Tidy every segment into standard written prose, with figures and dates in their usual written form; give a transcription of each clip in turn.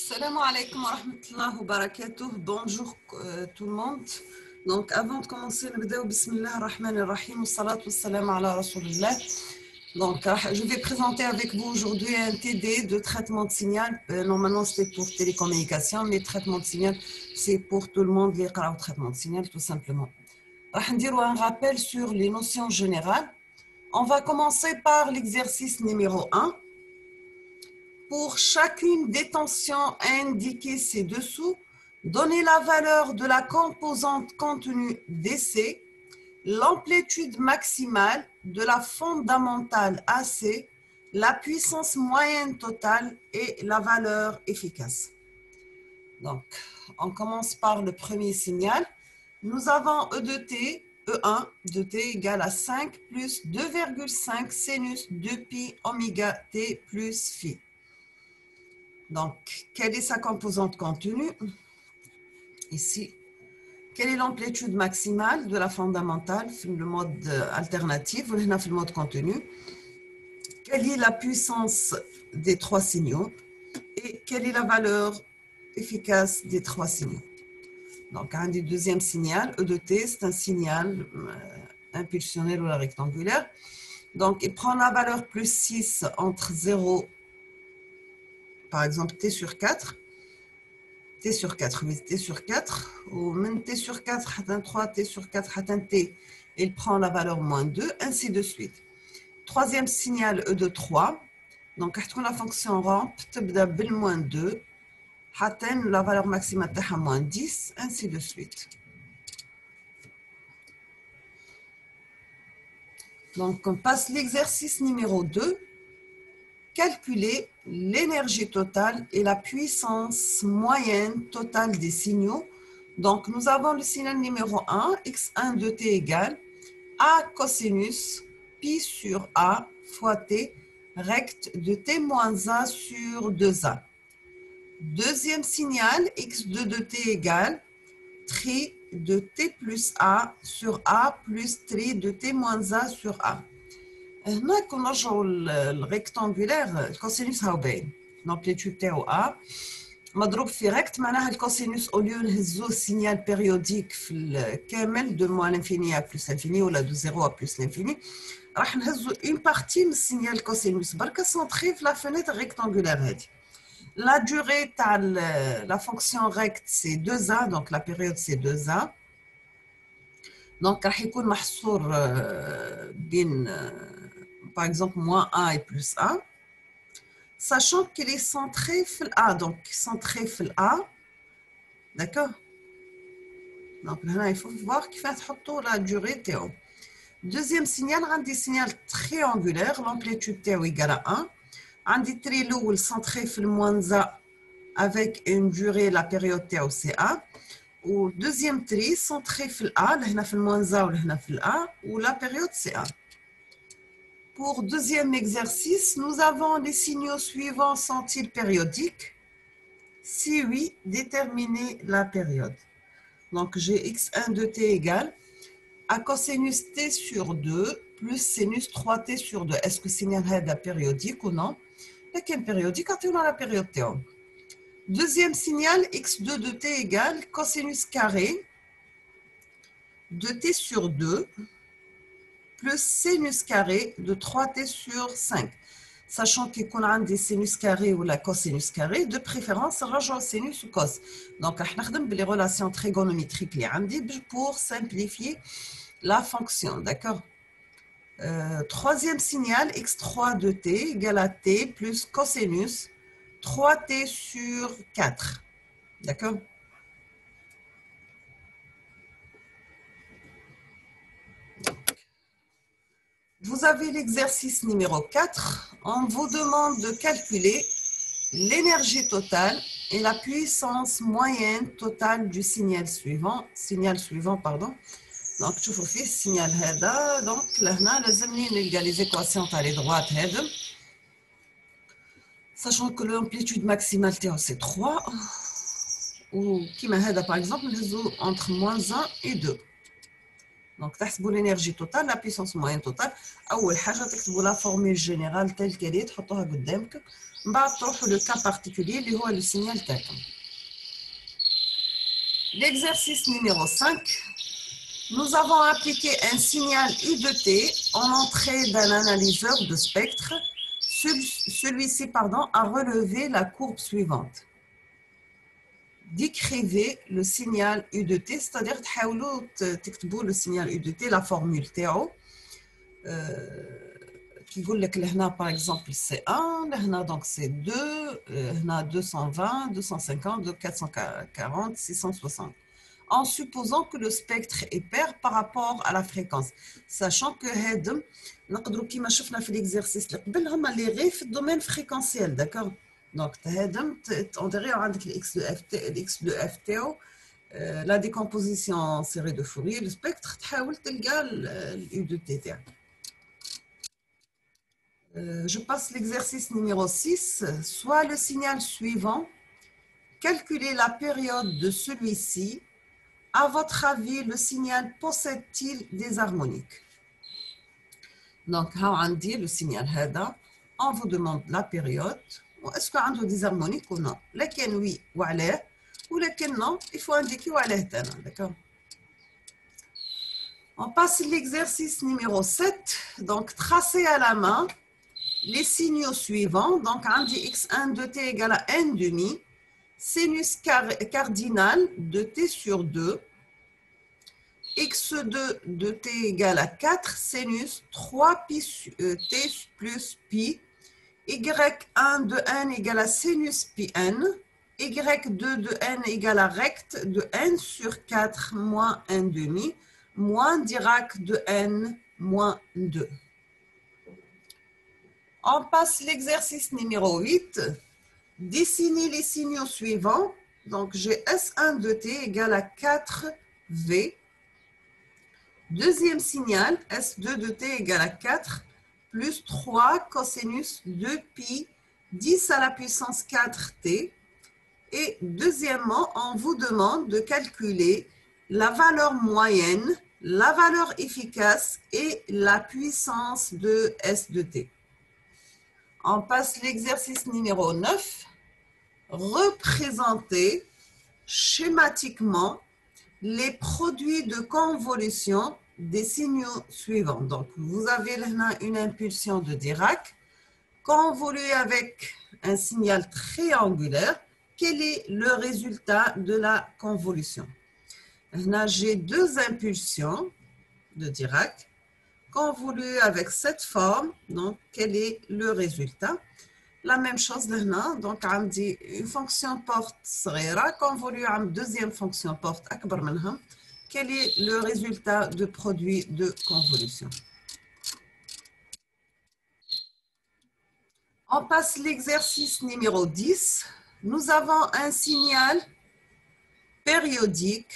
Salam alaikum wa rahmatullahi wa barakatuh. Bonjour tout le monde. Donc avant de commencer, نبداو بسم الله الرحمن الرحيم والصلاة والسلام على رسول الله. Donc je vais présenter avec vous aujourd'hui un TD de traitement de signal. Normalement c'était pour télécommunication, mais traitement de signal c'est pour tout le monde les قراو traitement de signal tout simplement. راح نديروا un rappel sur les notions générales. On va commencer par l'exercice numéro 1. Pour chacune des tensions indiquées ci-dessous, donnez la valeur de la composante contenue DC, l'amplitude maximale de la fondamentale AC, la puissance moyenne totale et la valeur efficace. Donc, on commence par le premier signal. Nous avons E de T, E1 de T égale à 5 plus 2,5 sinus 2pi oméga T plus phi. Donc, quelle est sa composante contenue? Ici, quelle est l'amplitude maximale de la fondamentale, le mode alternatif, ou le mode contenu? Quelle est la puissance des trois signaux? Et quelle est la valeur efficace des trois signaux? Donc, un des deuxième signal, E de T, c'est un signal impulsionnel ou rectangulaire. Donc, il prend la valeur plus 6 entre 0, par exemple, T sur 4. T sur 4, mais T sur 4, ou même T sur 4, atteint 3, T sur 4, atteint T, il prend la valeur moins 2, ainsi de suite. Troisième signal, E de 3. Donc, la fonction rampe, تبدأ بالmoins 2, atteint la valeur maximale de moins 10, ainsi de suite. Donc, on passe l'exercice numéro 2. Calculer l'énergie totale et la puissance moyenne totale des signaux. Donc, nous avons le signal numéro 1, x1 de t égale a cosinus pi sur a fois t recte de t moins a sur 2a. Deuxième signal, x2 de t égale tri de t plus a sur a plus tri de t moins a sur a. هنا كون نرجعوا الريكتانغولير الكوسينوس هاو باين لامبليتود تاعو ا مضروب في ريكت معناها الكوسينوس اوليو نهزوه سينيال بيريوديك في الكامل دو موان لانفيني ا بلس لانفيني ولا دو زيرو ا بلس لانفيني راح نهزو اون بارتي من السينيال كوسينوس بركا سونطري في لا فينيتر ريكتانغولير هادي لا دوري تاع لا فونكسيون ريكت سي 2 ا دونك لا بيريود سي 2 ا دونك راح يكون محصور بين par exemple, moins A et plus A, sachant qu'il est centré fil A, donc centré fil A, d'accord? Donc là, il faut voir qu'il faut la durée Théo. Deuxième signal, on a des signaux triangulaires, l'amplitude Théo égale à 1. On dit triloul centré fil moins A avec une durée, la période Théo c'est A. Ou deuxième tri, centré fil A, là, fil moins A ou là, fil A, ou la période c'est A. Pour deuxième exercice, nous avons les signaux suivants sont-ils périodiques? Si oui, déterminez la période. Donc, j'ai x1 de t égale à cosinus t sur 2 plus sinus 3t sur 2. Est-ce que le signal est périodique ou non? Quelle périodique? On a la période t. Deuxième signal, x2 de t égale cosinus carré de t sur 2 plus sinus carré de 3t sur 5. Sachant qu'il y a des sinus carrés ou la cosinus carré, de préférence, rajoute sinus ou cos. Donc, on va les relations trigonométriques pour simplifier la fonction. D'accord? Troisième signal, x3 de t égale à t plus cosinus 3t sur 4. D'accord? Vous avez l'exercice numéro 4. On vous demande de calculer l'énergie totale et la puissance moyenne totale du signal suivant. Donc, je vous fais le signal هذا. Donc, là, les équations à les droites هذا. Sachant que l'amplitude maximale c'est 3. Ou qui m'a par exemple, entre moins 1 et 2. Donc, تحسبوا l'énergie totale, la puissance moyenne totale. أول حاجة تكتبوا la formule générale telle qu'elle est, تحطوها قدامك. من بعد تروحوا le cas particulier اللي هو le signal تاعكم. L'exercice numéro 5. Nous avons appliqué un signal U de T en entrée d'un analyseur de spectre. Celui-ci, a relevé la courbe suivante. Décrivez le signal U de T, c'est-à-dire تكتبوا le signal U de T, la formule تاعو. qui يقول لك لهنا par exemple c'est 1, لهنا donc c'est 2, لهنا 220, 250, 440, 660. En supposant que le spectre est pair par rapport à la fréquence, sachant que هادم نقدروا كيما شفنا في l'exercice اللي قبل هما اللي غير في الدومين فريكونسيال d'accord. Donc هادم on dirait عندك الاكس دو اف تاعو la décomposition en série de Fourier le spectre تحاول تلقى الU de T تاعك. Je passe l'exercice numéro 6. Soit le signal suivant, calculez la période de celui-ci. À votre avis, le signal possède-t-il des harmoniques? Donc, on dit le signal هذا, on vous demande la période. Est-ce qu'il y a des harmoniques ou non? Lequel oui ou عليه, ou lequel non, il faut indiquer ou عليه, d'accord? On passe l'exercice numéro 7. Donc, tracez à la main les signaux suivants. Donc, on dit x1 de t égale à n demi, sinus cardinal de t sur 2, x2 de t égale à 4, sinus 3 pi t plus pi, y1 de n égale à sinus pi n, y2 de n égale à recte de n sur 4 moins 1 demi, moins Dirac de n moins 2. On passe l'exercice numéro 8. Dessinez les signaux suivants. Donc, j'ai S1 de t égale à 4V. Deuxième signal, S2 de t égale à 4 plus 3 cosinus 2 pi 10 à la puissance 4t. Et deuxièmement, on vous demande de calculer la valeur moyenne, la valeur efficace et la puissance de S de t. On passe l'exercice numéro 9. Représentez schématiquement les produits de convolution des signaux suivants. Donc, vous avez là une impulsion de Dirac convolue avec un signal triangulaire. Quel est le résultat de la convolution? Là, j'ai deux impulsions de Dirac convolues avec cette forme. Donc, quel est le résultat? La même chose là, donc on dit une fonction porte صغيرة convolue à une deuxième fonction porte أكبر منها. Quel est le résultat de produit de convolution? On passe l'exercice numéro 10. Nous avons un signal périodique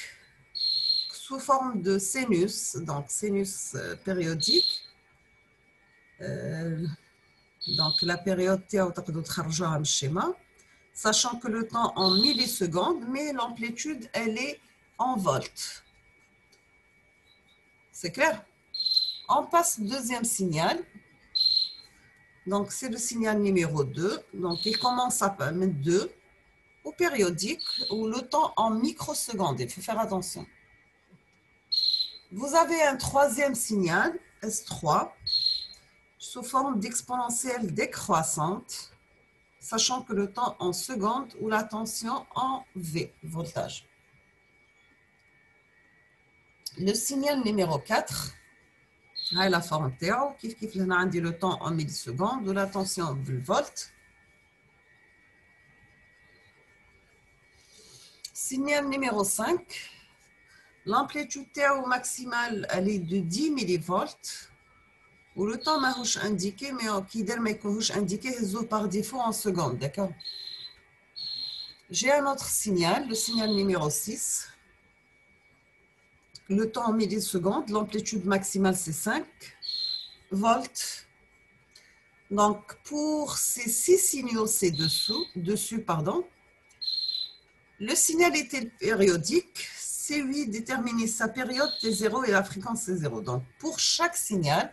sous forme de sinus, donc sinus périodique. Donc la période T تقدروا تخرجوها من الشيما, sachant que le temps en millisecondes, mais l'amplitude elle est en volts. C'est clair? On passe au deuxième signal. Donc c'est le signal numéro 2. Donc il commence à 2 au périodique ou le temps en microsecondes. Il faut faire attention. Vous avez un troisième signal, S3, sous forme d'exponentielle décroissante, sachant que le temps en secondes ou la tension en V, voltage. Le signal numéro 4, la forme تاعو كيف لهنا عندي le temps en millisecondes ou la tension بالvolt. Signal numéro 5, l'amplitude تاعو maximale elle est de 10 millivolts. Ou le temps ماهوش indiqué, mais qui ما يكونش indiqué هزوه par défaut en secondes, d'accord? J'ai un autre signal, le signal numéro 6. Le temps en millisecondes, l'amplitude maximale c'est 5 volts. Donc pour ces 6 signaux dessus, le signal était périodique. C8, déterminer sa période T0 et la fréquence T0. Donc, pour chaque signal,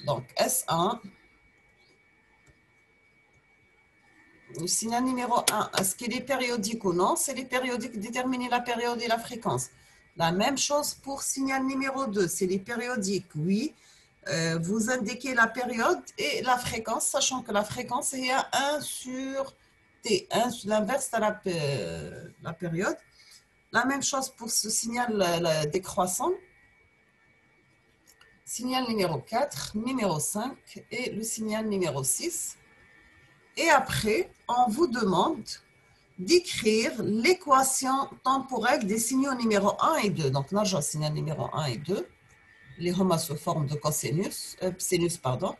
donc S1, le signal numéro 1, est-ce qu'il est périodique ou non? C'est les périodiques, déterminer la période et la fréquence. La même chose pour signal numéro 2, c'est les périodiques, oui. Vous indiquez la période et la fréquence, sachant que la fréquence est à 1 sur T, l'inverse de la période. La même chose pour ce signal décroissant. Signal numéro 4, numéro 5 et le signal numéro 6. Et après, on vous demande d'écrire l'équation temporelle des signaux numéro 1 et 2. Donc, نرجع signal numéro 1 et 2, اللي هما sous forme de cosinus, sinus, pardon.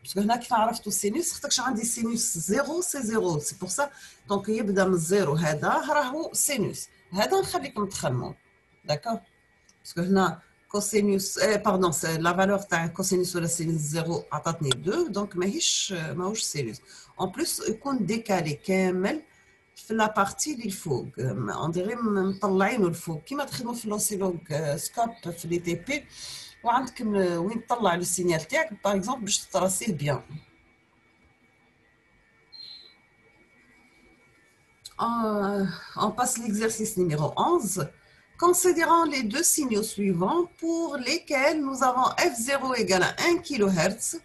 Parce que هنا كيف عرفتوا السينوس خاطرش عندي سينوس 0 سي 0 سي بور سا دونك يبدا من الزيرو هذا راهو سينوس هذا نخليكم تخمموا داكور باسكو هنا كوسينوس باردون لا فالور تاع كوسينوس ولا سينوس 0 عطاتني 2 دونك ماهوش سينوس اون بليس يكون ديكالي كامل في لا بارتي اللي الفوق اون ديري مطلعينه الفوق كيما تخدموا في لوسيلوج سكوب في لي تي بي وعندكم وين تطلع لو سينيال تاعك باغ اكزومبل باش تراسيه بيان. On passe l'exercice numéro 11. Considérons les deux signaux suivants pour lesquels nous avons F0 égale à 1 kHz,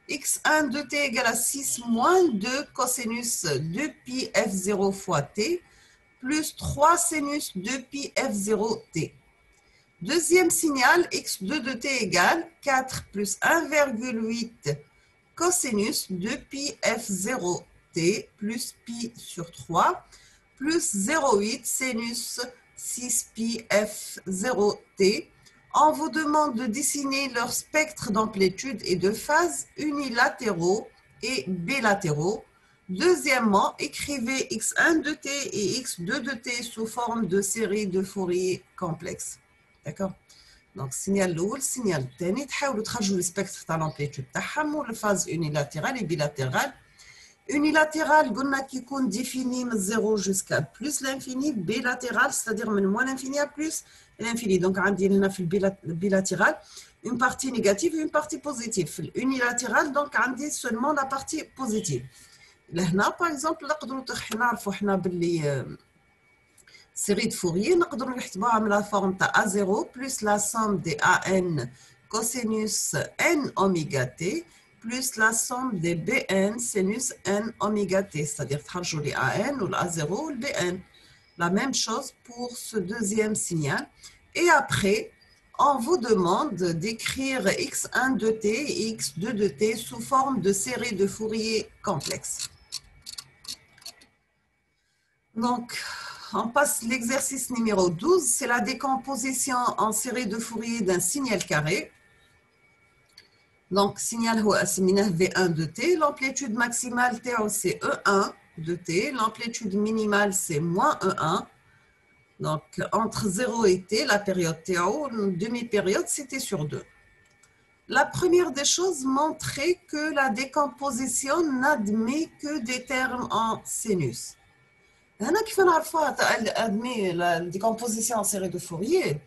x1 de t égale à 6 moins 2 cosinus 2 pi F0 fois t plus 3 sinus 2 pi F0 t. Deuxième signal, x2 de t égale 4 plus 1,8 cosinus 2 pi f0 t plus pi sur 3 plus 0,8 sinus 6 pi f0 t. On vous demande de dessiner leur spectre d'amplitude et de phase unilatéraux et bilatéraux. Deuxièmement, écrivez x1 de t et x2 de t sous forme de série de Fourier complexes. D'accord. Donc, signal الأول signal الثاني تحاولوا تخرجوا السبيكتر تاع l'amplitude تاعهم والفاز unilatérale et bilatérale. Unilatéral قلنا كيكون défini من 0 jusqu'à plus l'infini. Bilatéral c'est-à-dire من moins l'infini à plus l'infini. Donc عندي هنا في bilatéral une partie négative et une partie positive. في unilatéral donc عندي seulement la partie positive. لهنا par exemple نقدروا نعرفوا حنا باللي série de Fourier, nous avons la forme A0 plus la somme des AN cosinus n oméga t plus la somme des BN sinus n oméga t, c'est-à-dire les AN ou l'A0 ou le BN. La même chose pour ce deuxième signal. Et après, on vous demande d'écrire x1 de t et x2 de t sous forme de série de Fourier complexe. Donc, on passe l'exercice numéro 12, c'est la décomposition en série de Fourier d'un signal carré. Donc, signal V1 de t, l'amplitude maximale T c'est E1 de t, l'amplitude minimale c'est moins E1. Donc, entre 0 et t, la période TO, une demi-période, c'était sur 2. La première des choses montrait que la décomposition n'admet que des termes en sinus. هنا كيف نعرفوها ادمي لا ديكومبوزيسيون ان سيري دو فوريي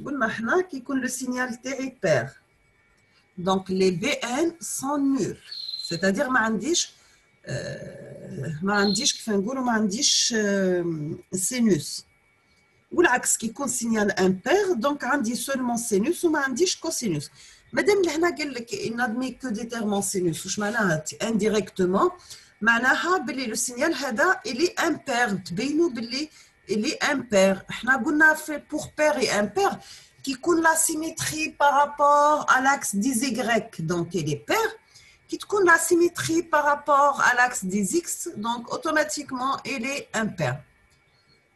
قلنا حنا كيكون لو سينيال تاعي بير دونك لي بي ان سون نول سيتادير ما عنديش كيف نقولوا ما عنديش سينوس والعكس كيكون سينيال امبير دونك عندي سولمون سينوس وما عنديش كوسينوس مادام لهنا قال لك ان ادمي كو دي تيرمون سينوس واش معناها انديريكتومون معناها باللي لو سينيال هذا اللي امبير تبينوا باللي اللي امبير احنا قلنا في بور بير اي امبير كيكون لا سيميتري بارابور à l'axe des y donc elle est paire qui تكون la symétrie par rapport à l'axe des x donc automatiquement elle est impaire.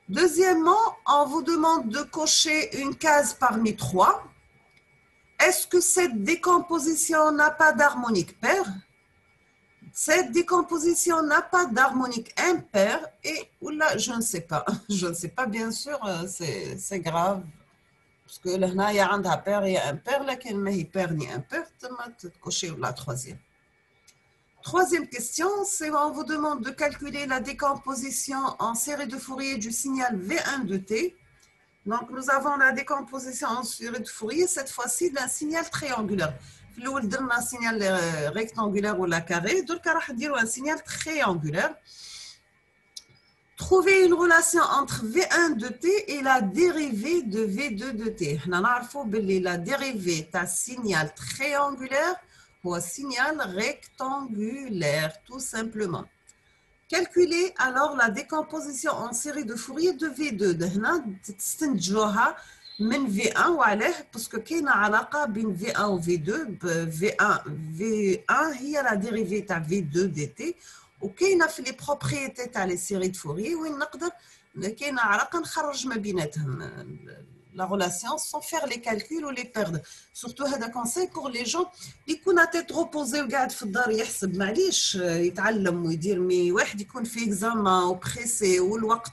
Deuxièmement, on vous demande de cocher une case parmi trois. Est-ce que cette décomposition n'a pas d'harmonique paire? Cette décomposition n'a pas d'harmonique impaire et oula, je ne sais pas. Je ne sais pas, bien sûr, c'est grave. Parce que là, il y a un paire et un paire, là, qu'il n'y a paire ni impaire, tu vas cocher la troisième. Troisième question, c'est on vous demande de calculer la décomposition en série de Fourier du signal V1 de t. Donc, nous avons la décomposition en série de Fourier, cette fois-ci d'un signal triangulaire. Nous avons un signal rectangulaire ou la carré, donc on va dire un signal triangulaire. Trouver une relation entre V1 de t et la dérivée de V2 de t. Nous savons que la dérivée d'un signal triangulaire ou un signal rectangulaire, tout simplement. Calculer alors la décomposition en série de Fourier de V2. هنا تستنتجوها من V1 وعليه باسكو كاينه علاقه بين V1 و V2. V1 هي la dérivée تاع V2 dt وكاينه في لي بروبريتي تاع لي سيري دو فوري وين نقدر كاينه علاقه نخرج ما بيناتهم la relation sans faire les calculs ou les perdre. Surtout هذا conseil pour les gens اللي يكون tête reposée وقاعد في الدار يحسب معليش يتعلم ويدير مي واحد يكون في اكزامان وبريسي والوقت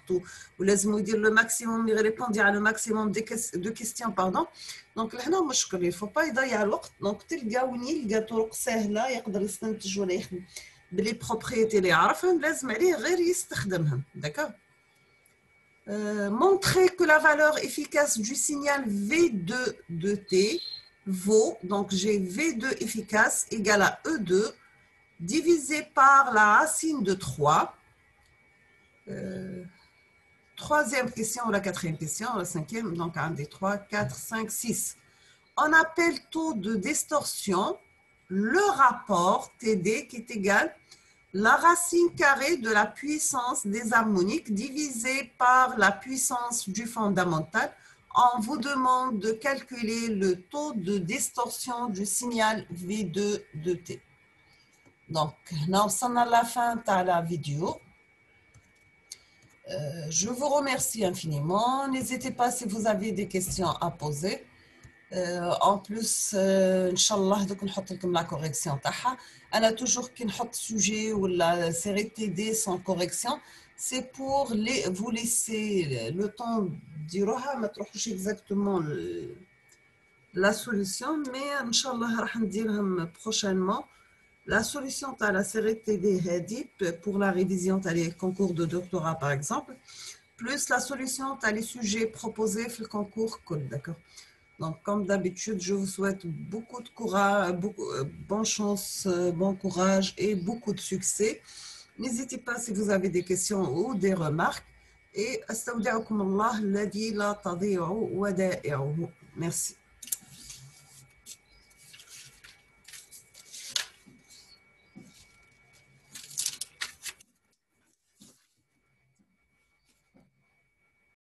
ولازم يدير لو ماكسيموم يريبوندي على لو ماكسيموم دو كيستيون باردون. دونك لهنا مشكل يفو با يضيع الوقت. دونك تلقى وين يلقى طرق سهله يقدر يستنتج ولا يخدم بلي بروبريتي اللي يعرفهم لازم عليه غير يستخدمهم. داكور. Montrer que la valeur efficace du signal V2 de T vaut, donc j'ai V2 efficace égale à E2 divisé par la racine de 3. Troisième question ou la quatrième question, la cinquième, donc 1, 2, 3, 4, 5, 6. On appelle taux de distorsion le rapport TD qui est égal la racine carrée de la puissance des harmoniques divisée par la puissance du fondamental. On vous demande de calculer le taux de distorsion du signal V2 de T. Donc, nous sommes à la fin de la vidéo. Je vous remercie infiniment. N'hésitez pas si vous avez des questions à poser. En plus ان شاء الله دوك نحط لكم لا كوريكسيون تاعها. انا توجور كي نحط سوجي ولا سيري تي دي سون كوريكسيون سي بور لي فو ليسي لو طون ديروها ما تروحوش اكزاكتومون لا سوليسيون مي ان شاء الله راح نديرهم بروشينمون. لا سوليسيون تاع لا سيري تي دي هادي بور لا ريفيزيون تاع لي كونكور دو دكتوراه باغ اكزومبل بلوس لا سوليسيون تاع لي سوجي بروبوزي في الكونكور كل. داكور. Donc, comme d'habitude, je vous souhaite beaucoup de courage, bonne chance, bon courage et beaucoup de succès. N'hésitez pas si vous avez des questions ou des remarques. Et astawdi'ukum Allah alladhi la tadi'u wada'uhu. Merci.